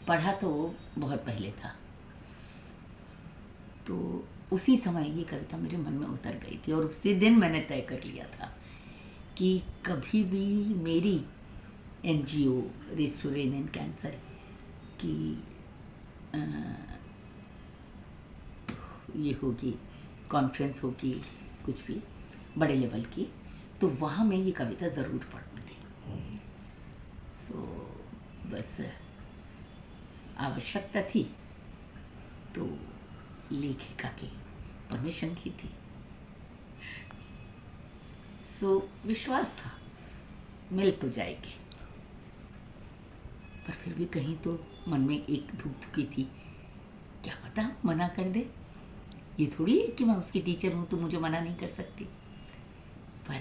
पढ़ा तो बहुत पहले था, तो उसी समय ये कविता मेरे मन में उतर गई थी और उसी दिन मैंने तय कर लिया था कि कभी भी मेरी एनजीओ रेस्टोरेंट एंड कैंसर की ये होगी, कॉन्फ्रेंस होगी, कुछ भी बड़े लेवल की, तो वहाँ मैं ये कविता ज़रूर पढ़ूँगी। तो बस आवश्यकता थी तो लेखिका की परमिशन की थी। सो विश्वास था मिल तो जाएगी, पर फिर भी कहीं तो मन में एक धुक-धुकी थी, क्या पता मना कर दे। ये थोड़ी है कि मैं उसकी टीचर हूँ तो मुझे मना नहीं कर सकती। पर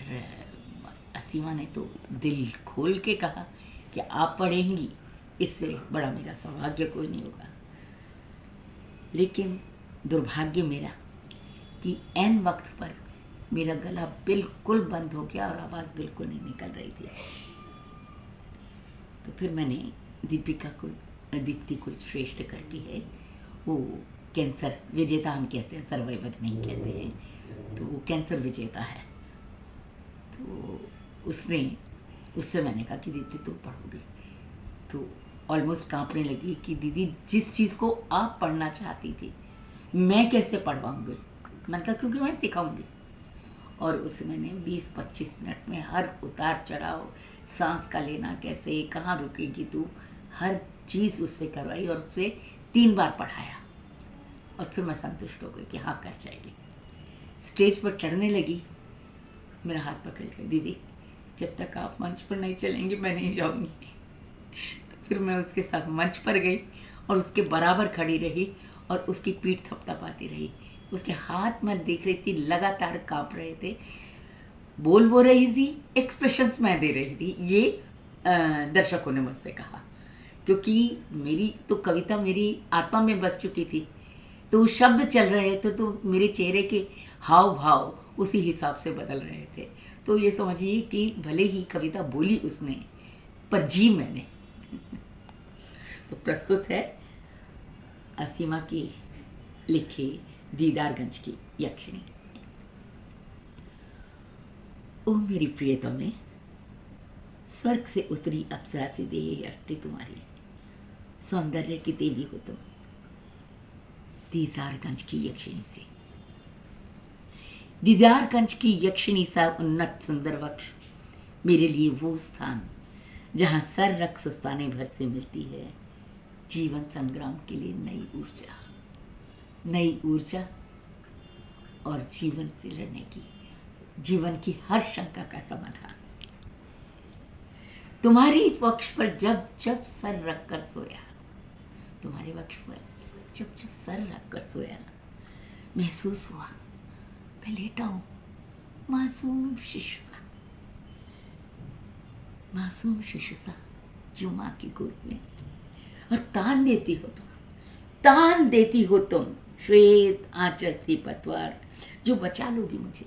असीमा ने तो दिल खोल के कहा कि आप पढ़ेंगी, इससे बड़ा मेरा सौभाग्य कोई नहीं होगा। लेकिन दुर्भाग्य मेरा कि ऐन वक्त पर मेरा गला बिल्कुल बंद हो गया और आवाज़ बिल्कुल नहीं निकल रही थी। तो फिर मैंने दीप्ति कुलश्रेष्ठ करके है, वो कैंसर विजेता हम कहते हैं, सर्वाइवर नहीं कहते हैं, तो वो कैंसर विजेता है। तो उससे मैंने कहा कि दीप्ति तुम पढ़ोगे, तो ऑलमोस्ट कांपने लगी कि दीदी जिस चीज़ को आप पढ़ना चाहती थी मैं कैसे पढ़वाऊँगी। मैंने कहा क्योंकि मैं सिखाऊंगी। और उसे मैंने 20-25 मिनट में हर उतार चढ़ाव, सांस का लेना कैसे, कहाँ रुकेगी तू, हर चीज़ उससे करवाई और उसे 3 बार पढ़ाया और फिर मैं संतुष्ट हो गई कि हाँ कर जाएगी। स्टेज पर चढ़ने लगी, मेरा हाथ पकड़ के, दीदी जब तक आप मंच पर नहीं चलेंगी मैं नहीं जाऊँगी। तो फिर मैं उसके साथ मंच पर गई और उसके बराबर खड़ी रही और उसकी पीठ थपथपाती रही। उसके हाथ मैं देख रही थी लगातार कांप रहे थे, बोल रही थी, एक्सप्रेशंस मैं दे रही थी। ये दर्शकों ने मुझसे कहा, क्योंकि मेरी तो कविता मेरी आत्मा में बस चुकी थी, तो शब्द चल रहे थे तो मेरे चेहरे के हाव भाव उसी हिसाब से बदल रहे थे। तो ये समझिए कि भले ही कविता बोली उसने, पर जी मैंने। तो प्रस्तुत है असीमा की लिखी दीदारगंज की यक्षिणी। ओ मेरी प्रियतमे, स्वर्ग से उतरी अप्सरा सी देह यष्टि तुम्हारी, सौंदर्य की देवी हो तुम दीदारगंज की यक्षिणी से। दीदारगंज की यक्षिणी सा उन्नत सुंदर वक्ष मेरे लिए वो स्थान जहाँ सर रख सुस्ताने भर से मिलती है जीवन संग्राम के लिए नई ऊर्जा और जीवन से लड़ने की, जीवन की हर शंका का समाधान। तुम्हारी वक्ष पर जब जब सर रख कर सोया, तुम्हारे वक्ष पर जब जब सर रख कर सोया, महसूस हुआ मैं लेटा हूं मासूम शिशु सा जो माँ की गोद में, और तान देती हो तुम श्वेत आंचल सी पतवार जो बचा लोगी मुझे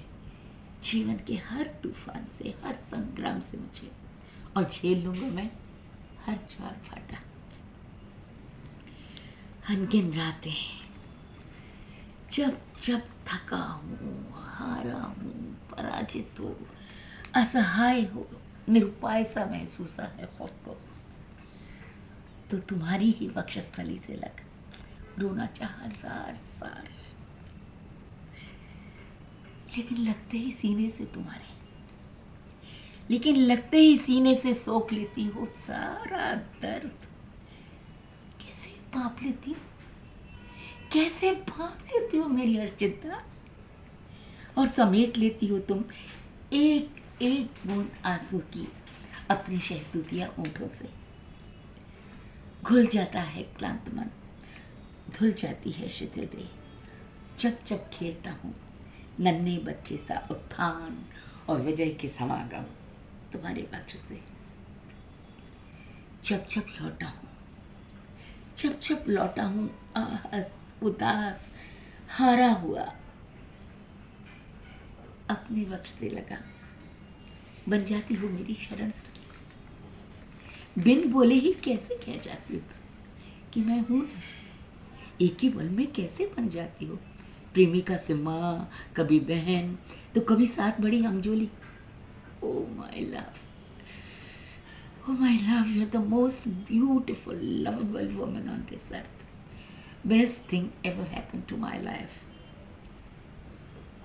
जीवन के हर तूफान से, हर संग्राम से मुझे, और झेल लूंगा मैं हर ज्वार भाटा। अनगिन रातें जब जब थका हूँ, हारा हूँ, पराजित हो, असहाय हो, निरुपाय सा महसूस है खुद को, तो तुम्हारी ही वक्षस्थली से लग रोना चाह 1000 साल, लेकिन लगते ही सीने से सोख लेती हो सारा दर्द। कैसे भांप लेती हो मेरी हर चिंता, और समेट लेती हो तुम एक एक बूंद आंसू की अपने शहतूतिया ओंठों से। घुल जाता है क्लांत मन, धुल जाती है शिथिल देह, जब जब खेलता हूँ नन्हे बच्चे सा उत्थान और विजय के समागम तुम्हारे पक्ष से। जब जब लौटा हूँ उदास हारा हुआ, अपने वक्ष से लगा बन जाती हो मेरी शरण स्थली। बिन बोले ही कैसे कह जाती हो कि कि मैं हूँ ना, एक ही पल में कैसे बन जाती हो प्रेमिका से माँ, कभी बहन, तो कभी साथ बड़ी हमजोली। Oh my love, oh my love, you're the most beautiful, lovable woman on this earth. Best thing ever happened to my life.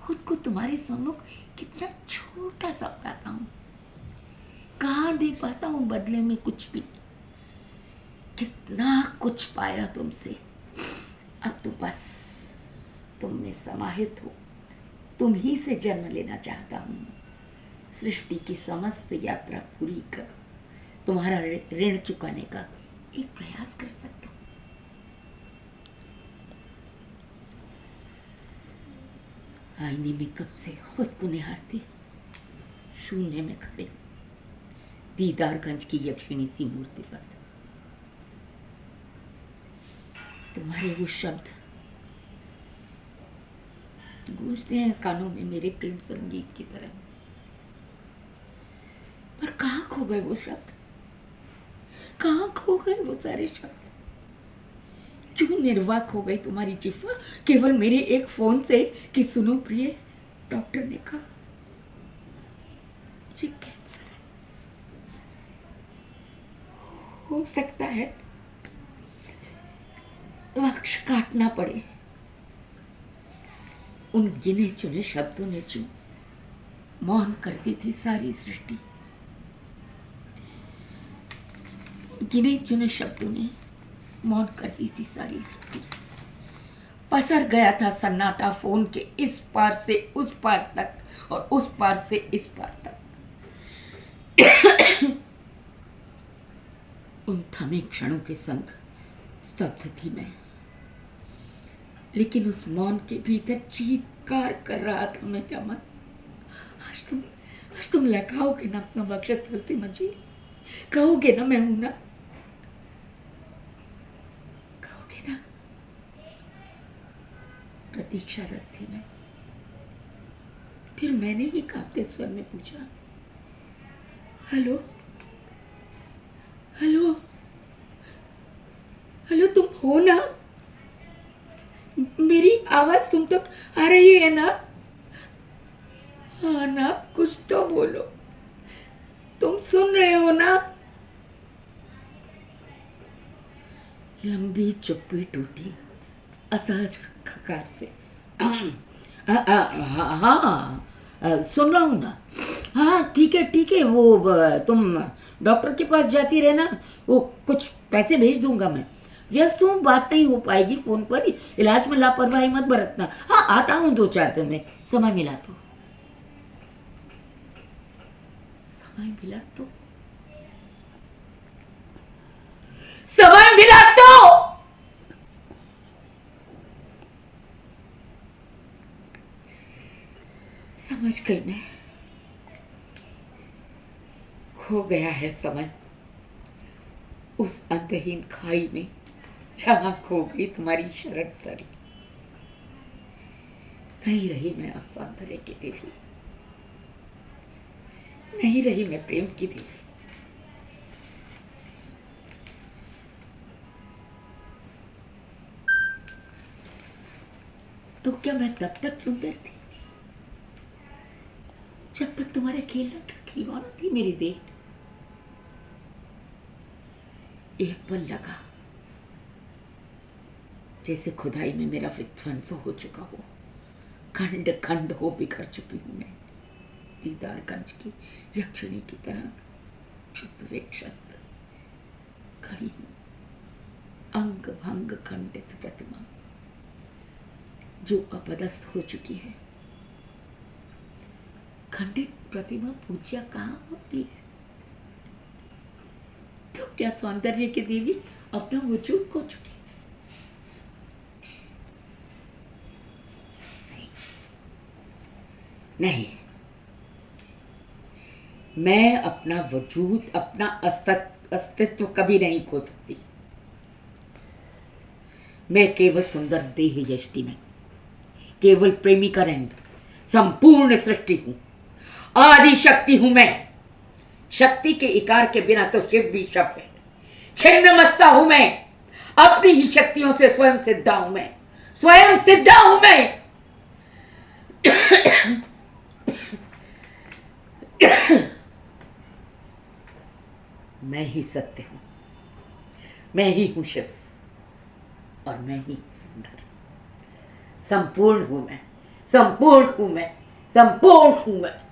खुद को तुम्हारे सम्मुख कितना छोटा सा पाता हूँ, कहाँ दे पाता हूँ बदले में कुछ भी। कितना कुछ पाया तुमसे, अब तो बस तुम में समाहित हो, तुम ही से जन्म लेना चाहता हूँ। सृष्टि की समस्त यात्रा पूरी कर तुम्हारा ऋण चुकाने का एक प्रयास कर सकता हूँ। आईने में कब से खुद को निहारती, शून्य में खड़े दीदारगंज की यक्षिणी सी मूर्ति पर तुम्हारे वो शब्द गूंजते हैं कानों में मेरे प्रेम संगीत की तरह। पर कहाँ खो गए वो शब्द, कहाँ खो गए वो सारे शब्द? क्यों निर्वाक हो गई तुम्हारी जिह्वा केवल मेरे एक फोन से कि सुनो प्रिय, डॉक्टर ने कहा मुझे कैंसर है, हो सकता है वक्ष काटना पड़े। उन गिने चुने शब्दों ने जो मौन करती थी सारी सृष्टि, गिने चुने शब्दों ने मौन कर दी थी सारी सृष्टि। पसर गया था सन्नाटा फोन के इस पार से उस पार तक और उस पार से इस पार तक। उन थमे क्षणों के संग स्तब्ध थी मैं, लेकिन उस मौन के भीतर चीत्कार कर रहा था मेरा मन। आज तुम लगाओगे ना अपना बख्शत फातिमा जी, कहोगे ना मैं हूं ना, कहोगे ना? प्रतीक्षारत थी मैं। फिर मैंने ही कांपते स्वर में पूछा, हेलो हेलो हेलो, तुम हो ना? मेरी आवाज तुम तक आ रही है ना? हाँ ना, कुछ तो बोलो, तुम सुन रहे हो ना? लंबी चुप्पी टूटी असहज खकार से। हाँ, सुन रहा हूँ ना। हाँ ठीक है, वो तुम डॉक्टर के पास जाती रहना, वो कुछ पैसे भेज दूंगा मैं। व्यस्त हूँ, बात नहीं हो पाएगी फोन पर, इलाज में लापरवाही मत बरतना। हाँ आता हूँ 2-4 दिन में, समय मिला तो। समय मिला तो समझ गई मैं, खो गया है समय उस अंतहीन खाई में जहां खो गई तुम्हारी शरण सारी। नहीं रही मैं अब सौंदर्य की देवी, नहीं रही मैं प्रेम की देवी। तो क्या मैं तब तक सुंदर थी जब तक तुम्हारे खिलौना थी मेरी देह? एक पल लगा जैसे खुदाई में मेरा विध्वंस हो चुका हो, खंड खंड हो बिखर चुकी हूं मैं, दीदारगंज की यक्षिणी की तरह क्षत विक्षत खड़ी हूं, अंग भंग खंडित प्रतिमा जो अपदस्थ हो चुकी है। खंडित प्रतिमा पूज्या कहाँ होती है? तो क्या सौंदर्य की देवी अपना वजूद खो चुकी? नहीं, मैं अपना वजूद, अपना अस्तित्व कभी नहीं खो सकती। मैं केवल सुंदर देह यष्टि नहीं, केवल प्रेमिका नहीं, संपूर्ण सृष्टि हूं, आदि शक्ति हूं मैं। शक्ति के इकार के बिना तो शिव भी शव है। छिन्न मस्ता हूं मैं, अपनी ही शक्तियों से स्वयं सिद्ध हूं मैं, स्वयं सिद्ध हूं मैं। मैं ही सत्य हूं, मैं ही हूं शिव, और मैं ही सुंदर, संपूर्ण हूं मैं, संपूर्ण हूं मैं, संपूर्ण हूं मैं।